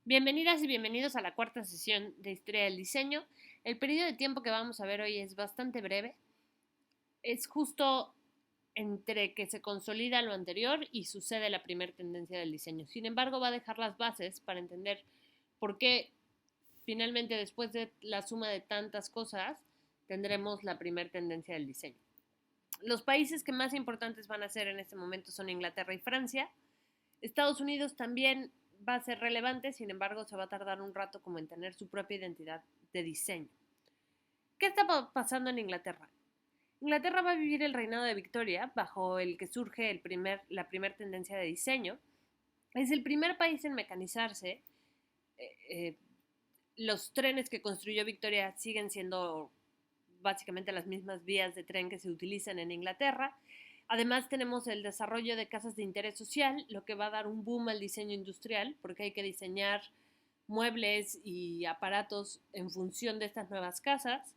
Bienvenidas y bienvenidos a la cuarta sesión de Historia del Diseño. El periodo de tiempo que vamos a ver hoy es bastante breve. Es justo entre que se consolida lo anterior y sucede la primera tendencia del diseño. Sin embargo, va a dejar las bases para entender por qué finalmente después de la suma de tantas cosas tendremos la primera tendencia del diseño. Los países que más importantes van a ser en este momento son Inglaterra y Francia. Estados Unidos también va a ser relevante, sin embargo se va a tardar un rato como en tener su propia identidad de diseño. ¿Qué está pasando en Inglaterra? Inglaterra va a vivir el reinado de Victoria, bajo el que surge la primera tendencia de diseño. Es el primer país en mecanizarse. Eh, eh, los trenes que construyó Victoria siguen siendo básicamente las mismas vías de tren que se utilizan en Inglaterra. Además tenemos el desarrollo de casas de interés social, lo que va a dar un boom al diseño industrial, porque hay que diseñar muebles y aparatos en función de estas nuevas casas.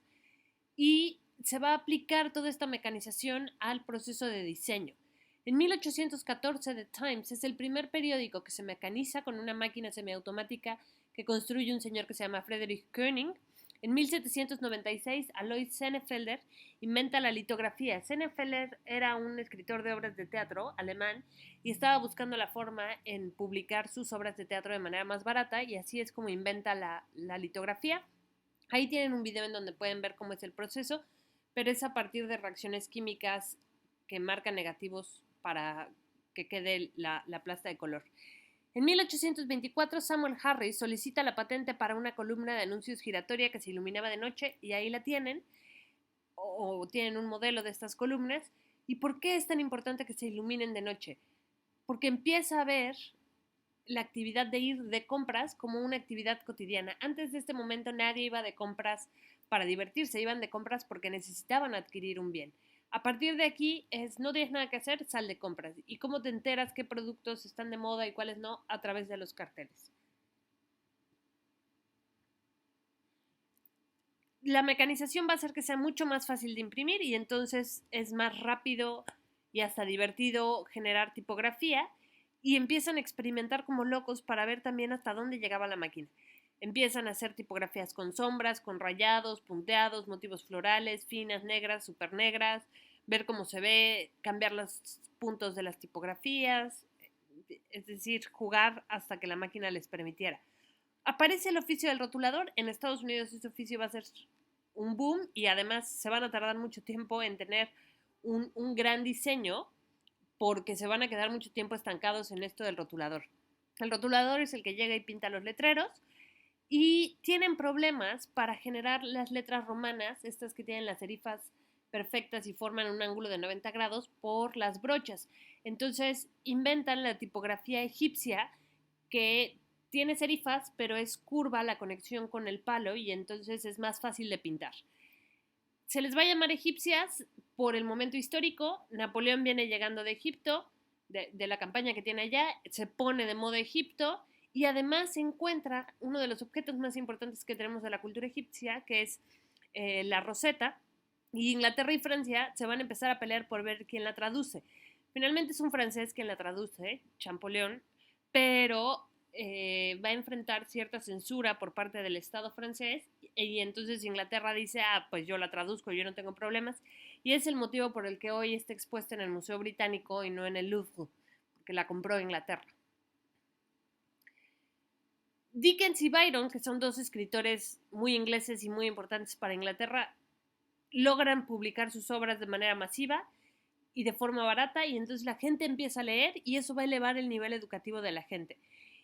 Y se va a aplicar toda esta mecanización al proceso de diseño. En 1814, The Times es el primer periódico que se mecaniza con una máquina semiautomática que construye un señor que se llama Friedrich Koenig. En 1796, Alois Senefelder inventa la litografía. Senefelder era un escritor de obras de teatro alemán y estaba buscando la forma en publicar sus obras de teatro de manera más barata, y así es como inventa la litografía. Ahí tienen un video en donde pueden ver cómo es el proceso, pero es a partir de reacciones químicas que marcan negativos para que quede la plasta de color. En 1824, Samuel Harris solicita la patente para una columna de anuncios giratoria que se iluminaba de noche, y ahí la tienen, o tienen un modelo de estas columnas. ¿Y por qué es tan importante que se iluminen de noche? Porque empieza a ver la actividad de ir de compras como una actividad cotidiana. Antes de este momento nadie iba de compras para divertirse, iban de compras porque necesitaban adquirir un bien. A partir de aquí no tienes nada que hacer, sal de compras. ¿Y cómo te enteras qué productos están de moda y cuáles no? A través de los carteles. La mecanización va a hacer que sea mucho más fácil de imprimir, y entonces es más rápido y hasta divertido generar tipografía, y empiezan a experimentar como locos para ver también hasta dónde llegaba la máquina. Empiezan a hacer tipografías con sombras, con rayados, punteados, motivos florales, finas, negras, super negras, ver cómo se ve, cambiar los puntos de las tipografías, es decir, jugar hasta que la máquina les permitiera. Aparece el oficio del rotulador. En Estados Unidos ese oficio va a ser un boom, y además se van a tardar mucho tiempo en tener un gran diseño, porque se van a quedar mucho tiempo estancados en esto del rotulador. El rotulador es el que llega y pinta los letreros, y tienen problemas para generar las letras romanas, estas que tienen las serifas perfectas y forman un ángulo de 90 grados por las brochas. Entonces inventan la tipografía egipcia, que tiene serifas, pero es curva la conexión con el palo, y entonces es más fácil de pintar. Se les va a llamar egipcias por el momento histórico. Napoleón viene llegando de Egipto, de la campaña que tiene allá, se pone de moda Egipto, y además se encuentra uno de los objetos más importantes que tenemos de la cultura egipcia, que es la Rosetta, y Inglaterra y Francia se van a empezar a pelear por ver quién la traduce. Finalmente es un francés quien la traduce, Champollion, pero va a enfrentar cierta censura por parte del Estado francés, y entonces Inglaterra dice, pues yo la traduzco, yo no tengo problemas, y es el motivo por el que hoy está expuesta en el Museo Británico y no en el Louvre, porque la compró Inglaterra. Dickens y Byron, que son dos escritores muy ingleses y muy importantes para Inglaterra, logran publicar sus obras de manera masiva y de forma barata, y entonces la gente empieza a leer, y eso va a elevar el nivel educativo de la gente.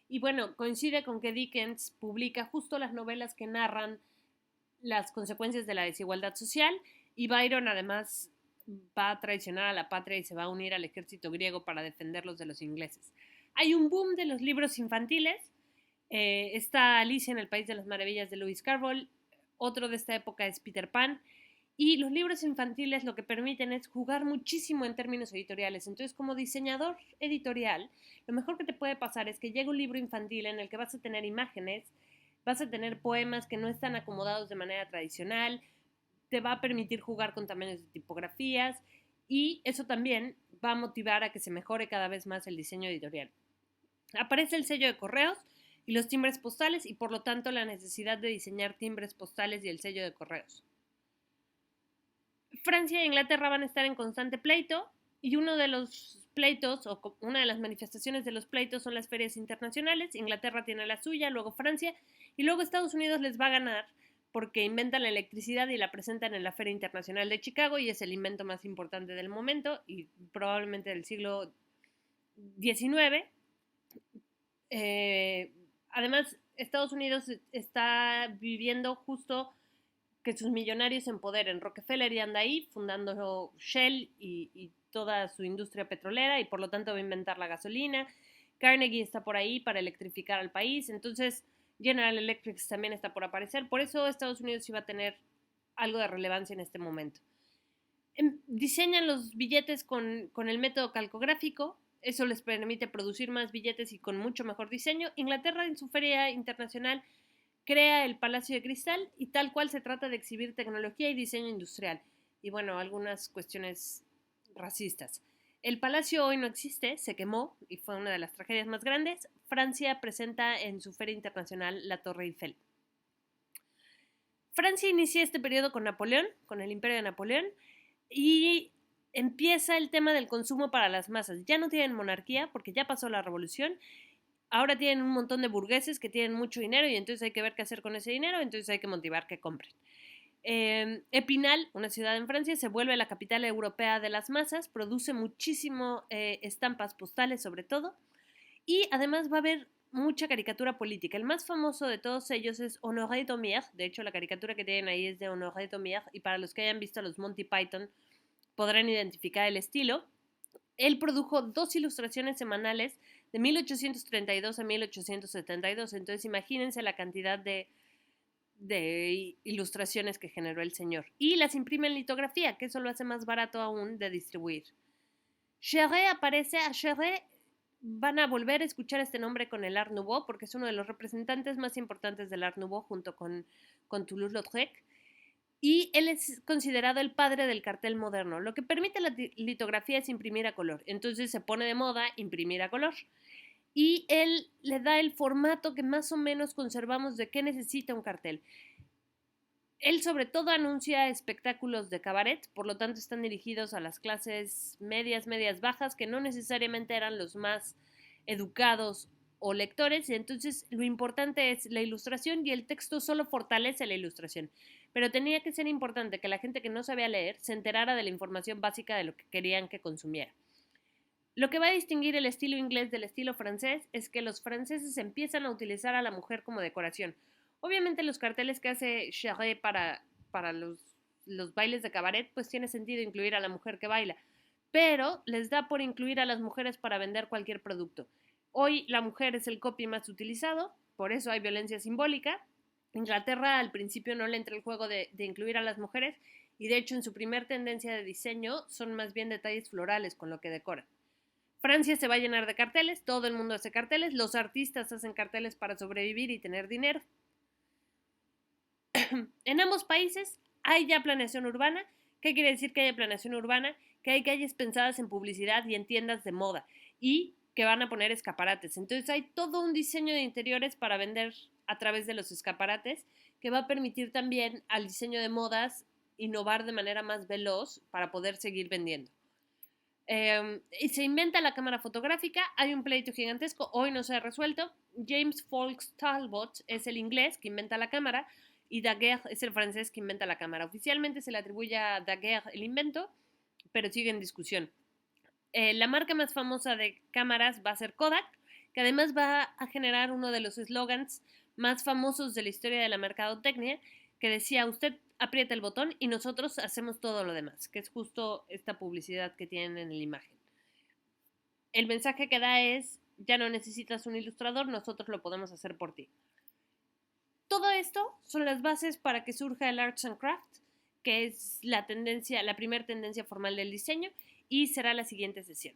Y bueno, coincide con que Dickens publica justo las novelas que narran las consecuencias de la desigualdad social, y Byron además va a traicionar a la patria y se va a unir al ejército griego para defenderlos de los ingleses. Hay un boom de los libros infantiles. Está Alicia en el País de las Maravillas de Lewis Carroll. Otro de esta época es Peter Pan. Y los libros infantiles lo que permiten es jugar muchísimo en términos editoriales. Entonces, como diseñador editorial, lo mejor que te puede pasar es que llegue un libro infantil en el que vas a tener imágenes, vas a tener poemas que no están acomodados de manera tradicional, te va a permitir jugar con tamaños de tipografías, y eso también va a motivar a que se mejore cada vez más el diseño editorial. Aparece el sello de correos, y los timbres postales y por lo tanto la necesidad de diseñar timbres postales y el sello de correos. Francia e Inglaterra van a estar en constante pleito y uno de los pleitos o una de las manifestaciones de los pleitos son las ferias internacionales. Inglaterra tiene la suya, luego Francia y luego Estados Unidos les va a ganar porque inventan la electricidad y la presentan en la Feria Internacional de Chicago y es el invento más importante del momento y probablemente del siglo XIX. Además, Estados Unidos está viviendo justo que sus millonarios se empoderen. Rockefeller ya anda ahí fundando Shell y toda su industria petrolera y por lo tanto va a inventar la gasolina. Carnegie está por ahí para electrificar al país. Entonces General Electric también está por aparecer. Por eso Estados Unidos iba a tener algo de relevancia en este momento. Diseñan los billetes con el método calcográfico. Eso les permite producir más billetes y con mucho mejor diseño. Inglaterra en su feria internacional crea el Palacio de Cristal y tal cual se trata de exhibir tecnología y diseño industrial. Y bueno, algunas cuestiones racistas. El palacio hoy no existe, se quemó y fue una de las tragedias más grandes. Francia presenta en su feria internacional la Torre Eiffel. Francia inicia este periodo con Napoleón, con el imperio de Napoleón, y empieza el tema del consumo para las masas. Ya no tienen monarquía porque ya pasó la revolución. Ahora tienen un montón de burgueses que tienen mucho dinero y entonces hay que ver qué hacer con ese dinero, entonces hay que motivar que compren. Epinal, una ciudad en Francia, se vuelve la capital europea de las masas, produce muchísimo estampas postales sobre todo y además va a haber mucha caricatura política. El más famoso de todos ellos es Honoré Daumier, de hecho la caricatura que tienen ahí es de Honoré Daumier y para los que hayan visto los Monty Python podrán identificar el estilo. Él produjo 2 ilustraciones semanales de 1832 a 1872, entonces imagínense la cantidad de ilustraciones que generó el señor. Y las imprime en litografía, que eso lo hace más barato aún de distribuir. Cherré aparece, a Cherré van a volver a escuchar este nombre con el Art Nouveau, porque es uno de los representantes más importantes del Art Nouveau junto con Toulouse-Lautrec. Y él es considerado el padre del cartel moderno. Lo que permite la litografía es imprimir a color. Entonces se pone de moda imprimir a color. Y él le da el formato que más o menos conservamos de qué necesita un cartel. Él sobre todo anuncia espectáculos de cabaret, por lo tanto están dirigidos a las clases medias, medias bajas, que no necesariamente eran los más educados o lectores, y entonces lo importante es la ilustración y el texto solo fortalece la ilustración. Pero tenía que ser importante que la gente que no sabía leer se enterara de la información básica de lo que querían que consumiera. Lo que va a distinguir el estilo inglés del estilo francés es que los franceses empiezan a utilizar a la mujer como decoración. Obviamente los carteles que hace Cherré para los bailes de cabaret, pues tiene sentido incluir a la mujer que baila, pero les da por incluir a las mujeres para vender cualquier producto. Hoy la mujer es el copy más utilizado, por eso hay violencia simbólica. Inglaterra al principio no le entra el juego de incluir a las mujeres y de hecho en su primer tendencia de diseño son más bien detalles florales con lo que decoran. Francia se va a llenar de carteles, todo el mundo hace carteles, los artistas hacen carteles para sobrevivir y tener dinero. En ambos países hay ya planeación urbana. ¿Qué quiere decir que haya planeación urbana? Que hay calles pensadas en publicidad y en tiendas de moda y que van a poner escaparates. Entonces hay todo un diseño de interiores para vender a través de los escaparates que va a permitir también al diseño de modas innovar de manera más veloz para poder seguir vendiendo. Y se inventa la cámara fotográfica, hay un pleito gigantesco, hoy no se ha resuelto. James Fawkes Talbot es el inglés que inventa la cámara y Daguerre es el francés que inventa la cámara. Oficialmente se le atribuye a Daguerre el invento, pero sigue en discusión. La marca más famosa de cámaras va a ser Kodak, que además va a generar uno de los eslogans más famosos de la historia de la mercadotecnia, que decía: usted aprieta el botón y nosotros hacemos todo lo demás, que es justo esta publicidad que tienen en la imagen. El mensaje que da es: ya no necesitas un ilustrador, nosotros lo podemos hacer por ti. Todo esto son las bases para que surja el Arts and Crafts, que es la primera tendencia formal del diseño, y será la siguiente sesión.